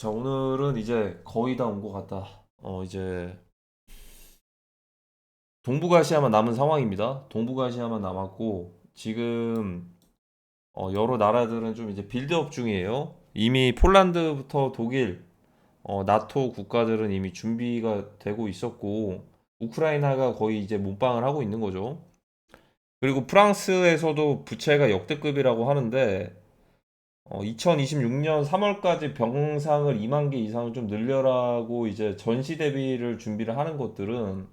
자, 오늘은 이제 거의 다 온 것 같다. 이제 동북아시아만 남은 상황입니다. 동북아시아만 남았고, 지금 여러 나라들은 좀 이제 빌드업 중이에요. 이미 폴란드부터 독일, 나토 국가들은 이미 준비가 되고 있었고, 우크라이나가 거의 이제 몸빵을 하고 있는 거죠. 그리고 프랑스에서도 부채가 역대급이라고 하는데, 2026년 3월까지 병상을 2만 개 이상을 좀 늘려라고 이제 전시 대비를 준비를 하는 것들은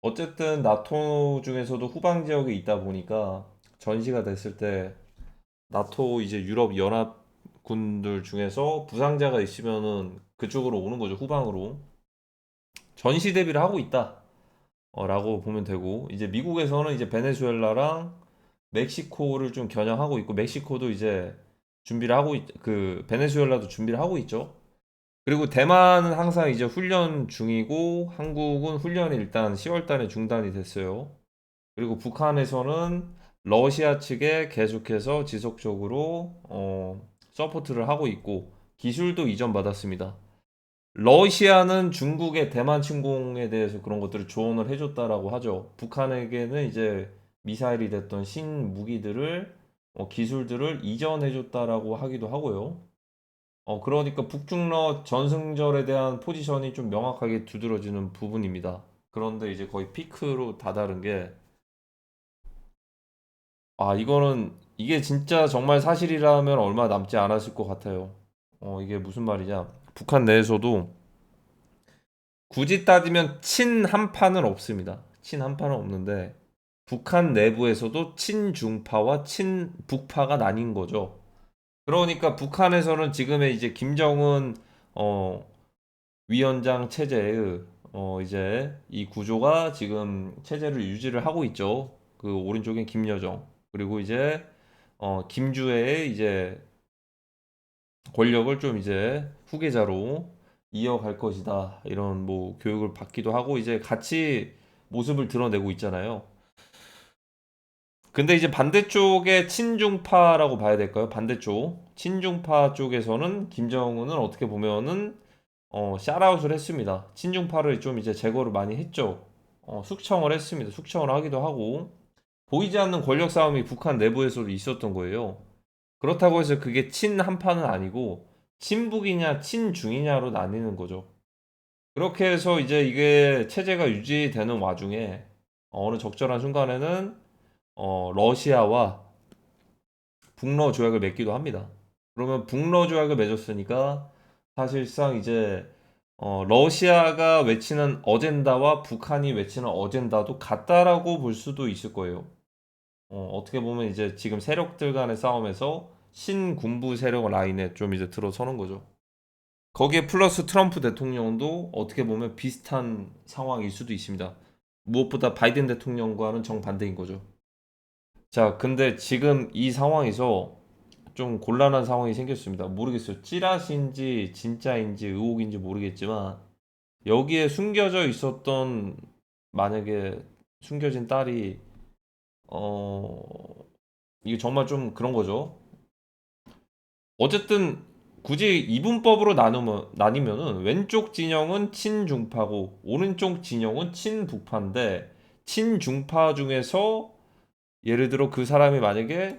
어쨌든 나토 중에서도 후방 지역에 있다 보니까 전시가 됐을 때 나토 이제 유럽 연합군들 중에서 부상자가 있으면은 그쪽으로 오는 거죠. 후방으로. 전시 대비를 하고 있다. 라고 보면 되고 이제 미국에서는 이제 베네수엘라랑 멕시코를 좀 겨냥하고 있고 멕시코도 이제 준비를 하고 그 베네수엘라도 준비를 하고 있죠. 그리고 대만은 항상 이제 훈련 중이고 한국은 훈련이 일단 10월 달에 중단이 됐어요. 그리고 북한에서는 러시아 측에 계속해서 지속적으로 서포트를 하고 있고 기술도 이전받았습니다. 러시아는 중국의 대만 침공에 대해서 그런 것들을 조언을 해줬다라고 하죠. 북한에게는 이제 미사일이 됐던 신무기들을 기술들을 이전해줬다라고 하기도 하고요. 그러니까 북중러 전승절에 대한 포지션이 좀 명확하게 두드러지는 부분입니다. 그런데 이제 거의 피크로 다다른 게, 이거는, 이게 진짜 정말 사실이라면 얼마 남지 않았을 것 같아요. 이게 무슨 말이냐. 북한 내에서도 굳이 따지면 친한파는 없습니다. 친한파는 없는데, 북한 내부에서도 친중파와 친북파가 나뉜 거죠. 그러니까 북한에서는 지금의 이제 김정은, 어, 위원장 체제의 이제 이 구조가 지금 체제를 유지를 하고 있죠. 그 오른쪽엔 김여정 그리고 이제 김주애의 이제 권력을 좀 이제 후계자로 이어갈 것이다. 이런 뭐 교육을 받기도 하고 이제 같이 모습을 드러내고 있잖아요. 근데 이제 반대쪽의 친중파라고 봐야 될까요? 반대쪽 친중파 쪽에서는 김정은은 어떻게 보면은 샷아웃을 했습니다. 친중파를 좀 이제 제거를 많이 했죠. 숙청을 했습니다. 숙청을 하기도 하고 보이지 않는 권력 싸움이 북한 내부에서도 있었던 거예요. 그렇다고 해서 그게 친한파는 아니고 친북이냐 친중이냐로 나뉘는 거죠. 그렇게 해서 이제 이게 체제가 유지되는 와중에 어느 적절한 순간에는 러시아와 북러 조약을 맺기도 합니다. 그러면 북러 조약을 맺었으니까 사실상 이제 러시아가 외치는 어젠다와 북한이 외치는 어젠다도 같다라고 볼 수도 있을 거예요. 어떻게 보면 이제 지금 세력들 간의 싸움에서 신군부 세력 라인에 좀 이제 들어서는 거죠. 거기에 플러스 트럼프 대통령도 어떻게 보면 비슷한 상황일 수도 있습니다. 무엇보다 바이든 대통령과는 정반대인 거죠. 자, 근데 지금 이 상황에서 좀 곤란한 상황이 생겼습니다. 모르겠어요. 찌라시인지 진짜인지 의혹인지 모르겠지만 여기에 숨겨져 있었던 만약에 숨겨진 딸이 어 이게 정말 좀 그런 거죠. 어쨌든 굳이 이분법으로 나뉘면은 왼쪽 진영은 친중파고 오른쪽 진영은 친북파인데 친중파 중에서 예를 들어 그 사람이 만약에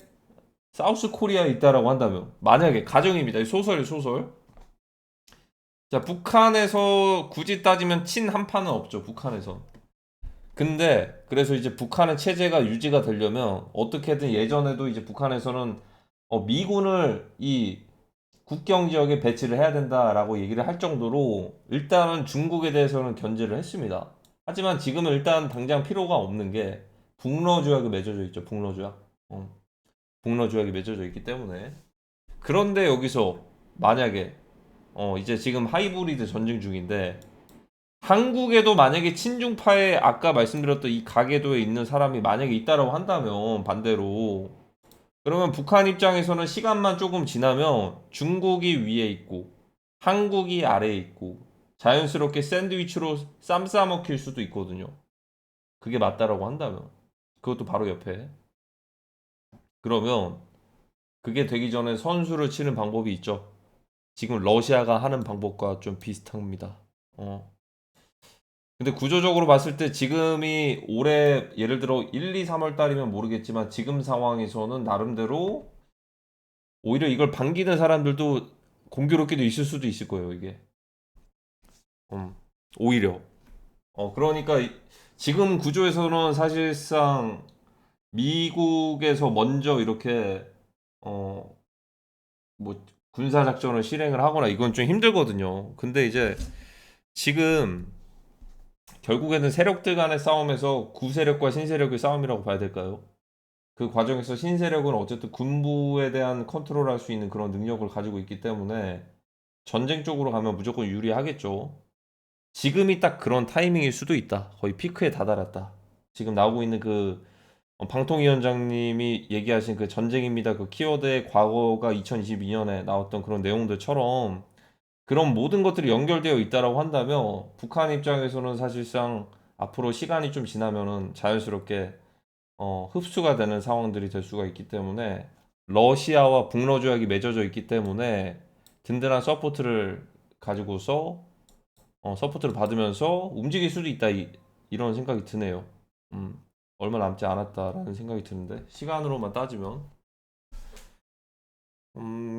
사우스 코리아에 있다라고 한다면 만약에 가정입니다. 소설이 소설. 자, 북한에서 굳이 따지면 친한파는 없죠. 북한에서. 근데 그래서 이제 북한의 체제가 유지가 되려면 어떻게든 예전에도 이제 북한에서는 미군을 이 국경 지역에 배치를 해야 된다라고 얘기를 할 정도로 일단은 중국에 대해서는 견제를 했습니다. 하지만 지금은 일단 당장 필요가 없는 게 북러 조약이 맺어져 있죠. 북러 조약. 북러 조약이 맺어져 있기 때문에. 그런데 여기서 만약에 이제 지금 하이브리드 전쟁 중인데 한국에도 만약에 친중파에 아까 말씀드렸던 이 가계도에 있는 사람이 만약에 있다라고 한다면 반대로 그러면 북한 입장에서는 시간만 조금 지나면 중국이 위에 있고 한국이 아래에 있고 자연스럽게 샌드위치로 쌈 싸먹힐 수도 있거든요. 그게 맞다라고 한다면 그것도 바로 옆에 그러면 그게 되기 전에 선수를 치는 방법이 있죠. 지금 러시아가 하는 방법과 좀 비슷합니다. 어. 근데 구조적으로 봤을 때 지금이 올해 예를 들어 1, 2, 3월 달이면 모르겠지만 지금 상황에서는 나름대로 오히려 이걸 반기는 사람들도 공교롭게도 있을 수도 있을 거예요, 이게. 음, 오히려. 그러니까 지금 구조에서는 사실상 미국에서 먼저 이렇게 어, 뭐 군사 작전을 실행을 하거나 이건 좀 힘들거든요. 근데 이제 지금 결국에는 세력들 간의 싸움에서 구세력과 신세력의 싸움이라고 봐야 될까요? 그 과정에서 신세력은 어쨌든 군부에 대한 컨트롤할 수 있는 그런 능력을 가지고 있기 때문에 전쟁 쪽으로 가면 무조건 유리하겠죠. 지금이 딱 그런 타이밍일 수도 있다. 거의 피크에 다다랐다. 지금 나오고 있는 그 방통위원장님이 얘기하신 그 전쟁입니다. 그 키워드의 과거가 2022년에 나왔던 그런 내용들처럼 그런 모든 것들이 연결되어 있다라고 한다면 북한 입장에서는 사실상 앞으로 시간이 좀 지나면은 자연스럽게 흡수가 되는 상황들이 될 수가 있기 때문에 러시아와 북러 조약이 맺어져 있기 때문에 든든한 서포트를 가지고서 서포트를 받으면서 움직일 수도 있다 이런 생각이 드네요. 음, 얼마 남지 않았다라는 생각이 드는데 시간으로만 따지면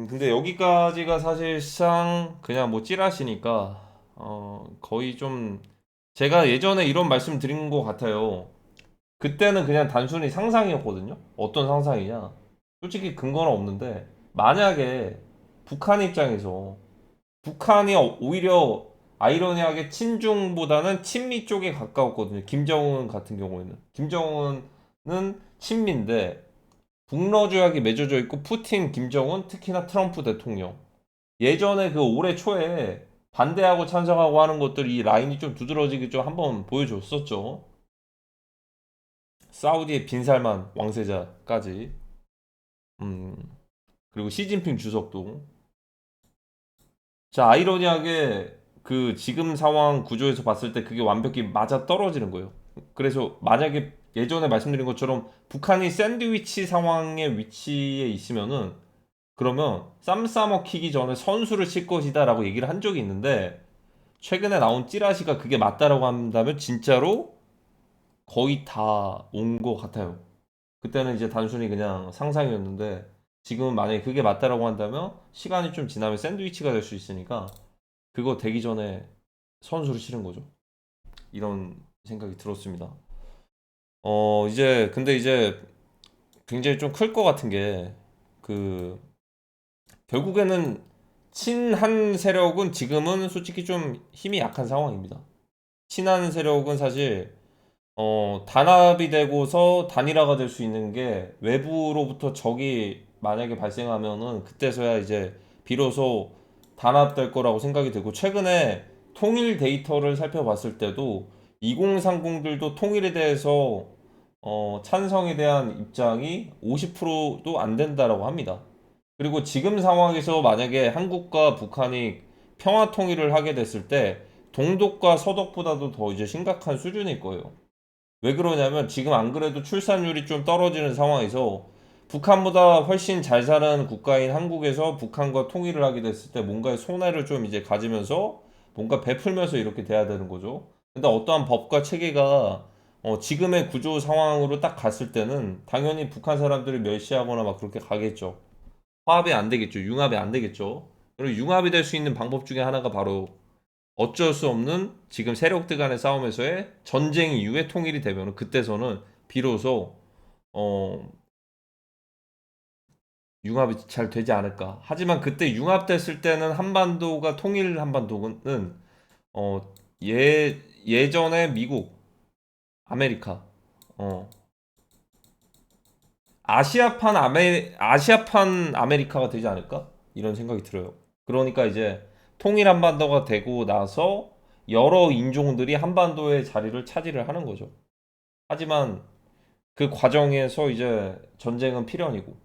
근데 여기까지가 사실상 그냥 뭐 찌라시니까 거의 좀 제가 예전에 이런 말씀 드린 것 같아요. 그때는 그냥 단순히 상상이었거든요. 어떤 상상이냐? 솔직히 근거는 없는데 만약에 북한 입장에서 북한이 오히려 아이러니하게 친중보다는 친미 쪽에 가까웠거든요. 김정은 같은 경우에는. 김정은은 친미인데 북러 조약이 맺어져 있고 푸틴, 김정은, 특히나 트럼프 대통령. 예전에 그 올해 초에 반대하고 찬성하고 하는 것들 이 라인이 좀 두드러지게 좀 한번 보여줬었죠. 사우디의 빈살만 왕세자까지. 음, 그리고 시진핑 주석도. 자, 아이러니하게 그 지금 상황 구조에서 봤을 때 그게 완벽히 맞아 떨어지는 거예요. 그래서 만약에 예전에 말씀드린 것처럼 북한이 샌드위치 상황의 위치에 있으면은 그러면 쌈 싸먹히기 전에 선수를 칠 것이다라고 얘기를 한 적이 있는데 최근에 나온 찌라시가 그게 맞다라고 한다면 진짜로 거의 다 온 것 같아요. 그때는 이제 단순히 그냥 상상이었는데 지금은 만약에 그게 맞다라고 한다면 시간이 좀 지나면 샌드위치가 될 수 있으니까 그거 되기 전에 선수를 치른 거죠. 이런 생각이 들었습니다. 이제 근데 이제 굉장히 좀 클 것 같은 게 그 결국에는 친한 세력은 지금은 솔직히 좀 힘이 약한 상황입니다. 친한 세력은 사실 단합이 되고서 단일화가 될 수 있는 게 외부로부터 적이 만약에 발생하면은 그때서야 이제 비로소 단합될 거라고 생각이 되고 최근에 통일 데이터를 살펴봤을 때도 2030들도 통일에 대해서 찬성에 대한 입장이 50%도 안 된다라고 합니다. 그리고 지금 상황에서 만약에 한국과 북한이 평화 통일을 하게 됐을 때 동독과 서독보다도 더 이제 심각한 수준일 거예요. 왜 그러냐면 지금 안 그래도 출산율이 좀 떨어지는 상황에서 북한보다 훨씬 잘 사는 국가인 한국에서 북한과 통일을 하게 됐을 때 뭔가의 손해를 좀 이제 가지면서 뭔가 베풀면서 이렇게 돼야 되는 거죠. 근데 어떠한 법과 체계가 지금의 구조 상황으로 딱 갔을 때는 당연히 북한 사람들을 멸시하거나 막 그렇게 가겠죠. 화합이 안 되겠죠. 융합이 안 되겠죠. 그리고 융합이 될 수 있는 방법 중에 하나가 바로 어쩔 수 없는 지금 세력들 간의 싸움에서의 전쟁 이후에 통일이 되면 그때서는 비로소 어, 융합이 잘 되지 않을까. 하지만 그때 융합됐을 때는 한반도가 통일 한반도는 어, 예전에 미국, 아메리카, 어, 아시아판 아메리카가 되지 않을까? 이런 생각이 들어요. 그러니까 이제 통일 한반도가 되고 나서 여러 인종들이 한반도의 자리를 차지를 하는 거죠. 하지만 그 과정에서 이제 전쟁은 필연이고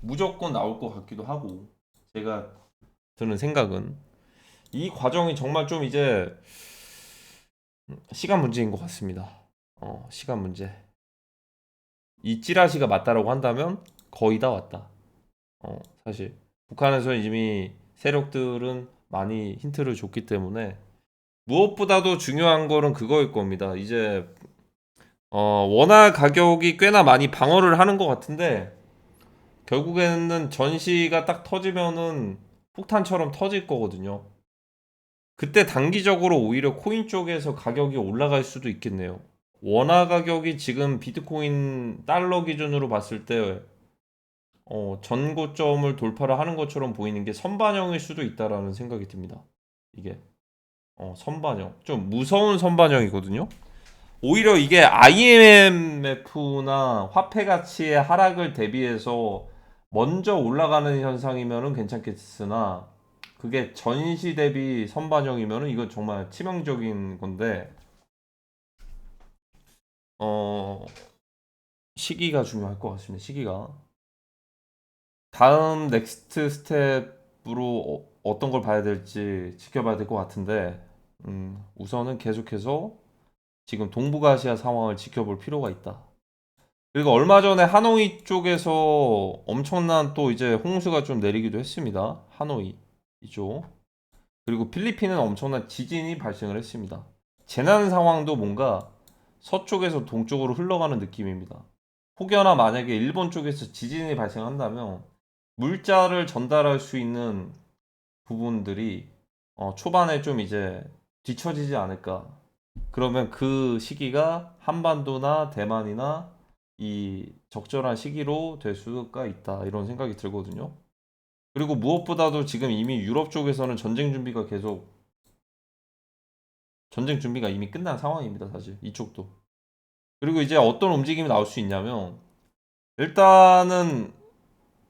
무조건 나올 것 같기도 하고 제가 드는 생각은 이 과정이 정말 좀 이제 시간 문제인 것 같습니다. 시간 문제. 이 찌라시가 맞다라고 한다면 거의 다 왔다. 사실 북한에서 이미 세력들은 많이 힌트를 줬기 때문에 무엇보다도 중요한 거는 그거일 겁니다. 이제 원화 가격이 꽤나 많이 방어를 하는 것 같은데 결국에는 전시가 딱 터지면은 폭탄처럼 터질 거거든요. 그때 단기적으로 오히려 코인 쪽에서 가격이 올라갈 수도 있겠네요. 원화 가격이 지금 비트코인 달러 기준으로 봤을 때 전고점을 돌파를 하는 것처럼 보이는 게 선반영일 수도 있다라는 생각이 듭니다. 이게 선반영 좀 무서운 선반영이거든요. 오히려 이게 IMF나 화폐 가치의 하락을 대비해서 먼저 올라가는 현상이면은 괜찮겠으나 그게 전시 대비 선반영이면은 이건 정말 치명적인 건데 어 시기가 중요할 것 같습니다. 시기가 다음 넥스트 스텝으로 어떤 걸 봐야 될지 지켜봐야 될 것 같은데 우선은 계속해서 지금 동북아시아 상황을 지켜볼 필요가 있다. 그리고 얼마 전에 하노이 쪽에서 엄청난 또 이제 홍수가 좀 내리기도 했습니다. 하노이 이쪽. 그리고 필리핀은 엄청난 지진이 발생을 했습니다. 재난 상황도 뭔가 서쪽에서 동쪽으로 흘러가는 느낌입니다. 혹여나 만약에 일본 쪽에서 지진이 발생한다면 물자를 전달할 수 있는 부분들이 초반에 좀 이제 뒤처지지 않을까. 그러면 그 시기가 한반도나 대만이나 이 적절한 시기로 될 수가 있다. 이런 생각이 들거든요. 그리고 무엇보다도 지금 이미 유럽 쪽에서는 전쟁 준비가 이미 끝난 상황입니다. 사실 이쪽도. 그리고 이제 어떤 움직임이 나올 수 있냐면 일단은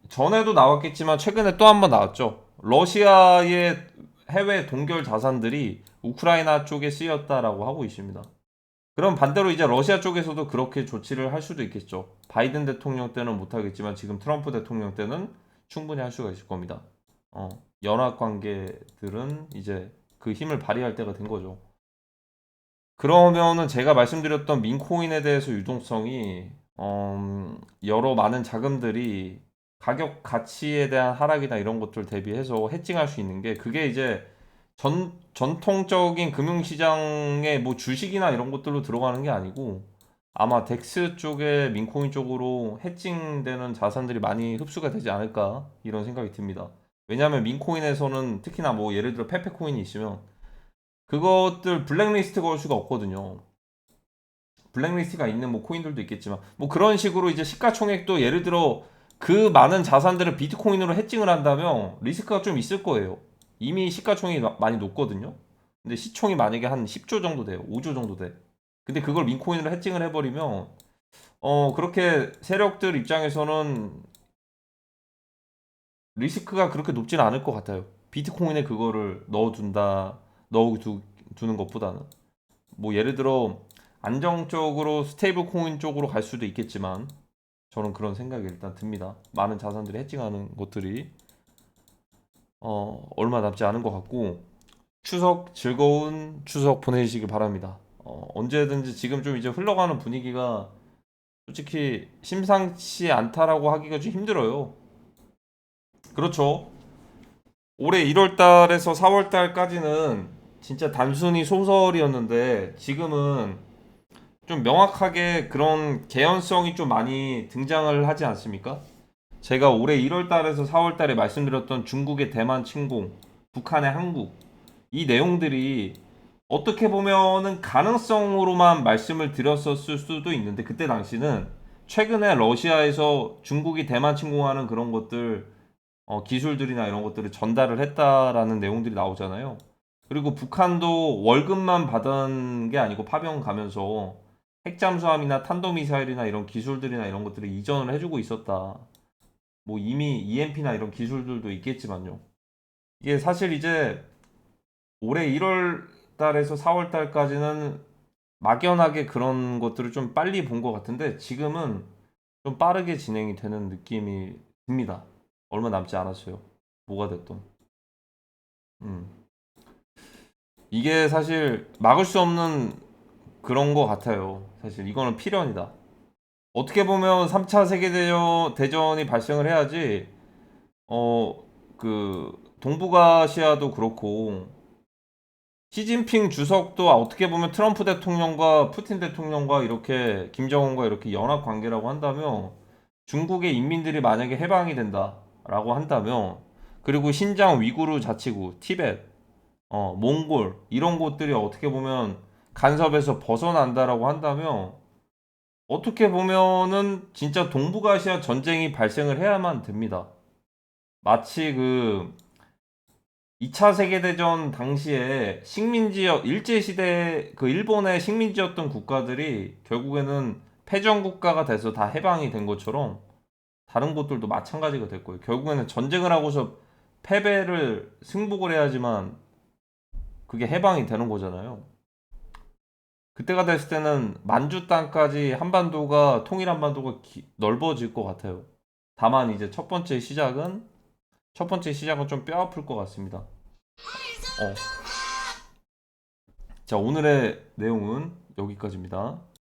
전에도 나왔겠지만 최근에 또 한 번 나왔죠. 러시아의 해외 동결 자산들이 우크라이나 쪽에 쓰였다라고 하고 있습니다. 그럼 반대로 이제 러시아 쪽에서도 그렇게 조치를 할 수도 있겠죠. 바이든 대통령 때는 못하겠지만 지금 트럼프 대통령 때는 충분히 할 수가 있을 겁니다. 어, 연합 관계들은 이제 그 힘을 발휘할 때가 된 거죠. 그러면은 제가 말씀드렸던 민코인에 대해서 유동성이 여러 많은 자금들이 가격 가치에 대한 하락이나 이런 것들 대비해서 해칭할 수 있는 게 그게 이제 전통적인 금융시장의 뭐 주식이나 이런 것들로 들어가는 게 아니고 아마 덱스 쪽에 민코인 쪽으로 해칭되는 자산들이 많이 흡수가 되지 않을까 이런 생각이 듭니다. 왜냐하면 민코인에서는 특히나 뭐 예를 들어 페페코인이 있으면 그것들 블랙리스트 걸 수가 없거든요. 블랙리스트가 있는 뭐 코인들도 있겠지만 뭐 그런 식으로 이제 시가총액도 예를 들어 그 많은 자산들을 비트코인으로 해칭을 한다면 리스크가 좀 있을 거예요. 이미 시가총액이 많이 높거든요. 근데 시총이 만약에 한 10조 정도 돼요. 5조 정도 돼. 근데 그걸 민코인으로 해칭을 해버리면 그렇게 세력들 입장에서는 리스크가 그렇게 높지는 않을 것 같아요. 비트코인에 그거를 두는 것보다는 뭐 예를 들어 안정적으로 스테이블 코인 쪽으로 갈 수도 있겠지만 저는 그런 생각이 일단 듭니다. 많은 자산들이 해칭하는 것들이 얼마 남지 않은 것 같고 추석 즐거운 추석 보내시길 바랍니다. 언제든지 지금 좀 이제 흘러가는 분위기가 솔직히 심상치 않다라고 하기가 좀 힘들어요. 그렇죠. 올해 1월 달에서 4월 달까지는 진짜 단순히 소설이었는데 지금은 좀 명확하게 그런 개연성이 좀 많이 등장을 하지 않습니까? 제가 올해 1월 달에서 4월 달에 말씀드렸던 중국의 대만 침공, 북한의 항국, 이 내용들이 어떻게 보면은 가능성으로만 말씀을 드렸었을 수도 있는데 그때 당시는 최근에 러시아에서 중국이 대만 침공하는 그런 것들 기술들이나 이런 것들을 전달을 했다라는 내용들이 나오잖아요. 그리고 북한도 월급만 받은 게 아니고 파병 가면서 핵잠수함이나 탄도미사일이나 이런 기술들이나 이런 것들을 이전을 해주고 있었다. 뭐 이미 EMP나 이런 기술들도 있겠지만요. 이게 사실 이제 올해 1월 달에서 4월 달까지는 막연하게 그런 것들을 좀 빨리 본 것 같은데 지금은 좀 빠르게 진행이 되는 느낌이 듭니다. 얼마 남지 않았어요. 뭐가 됐든. 음. 이게 사실 막을 수 없는 그런 것 같아요. 사실 이거는 필연이다. 어떻게 보면 3차 세계대전이 발생을 해야지, 그, 동북아시아도 그렇고 시진핑 주석도 어떻게 보면 트럼프 대통령과 푸틴 대통령과 이렇게 김정은과 이렇게 연합 관계라고 한다면 중국의 인민들이 만약에 해방이 된다라고 한다면 그리고 신장 위구르 자치구, 티벳, 몽골 이런 곳들이 어떻게 보면 간섭에서 벗어난다라고 한다면 어떻게 보면은 진짜 동북아시아 전쟁이 발생을 해야만 됩니다. 마치 그 2차 세계대전 당시에 식민지역, 일제시대 그 일본의 식민지였던 국가들이 결국에는 패전국가가 돼서 다 해방이 된 것처럼 다른 곳들도 마찬가지가 될 거예요. 결국에는 전쟁을 하고서 패배를 승복을 해야지만 그게 해방이 되는 거잖아요. 그때가 됐을 때는 만주 땅까지 한반도가 통일 한반도가 넓어질 것 같아요. 다만 이제 첫 번째 시작은 좀 뼈아플 것 같습니다. 어. 자, 오늘의 내용은 여기까지입니다.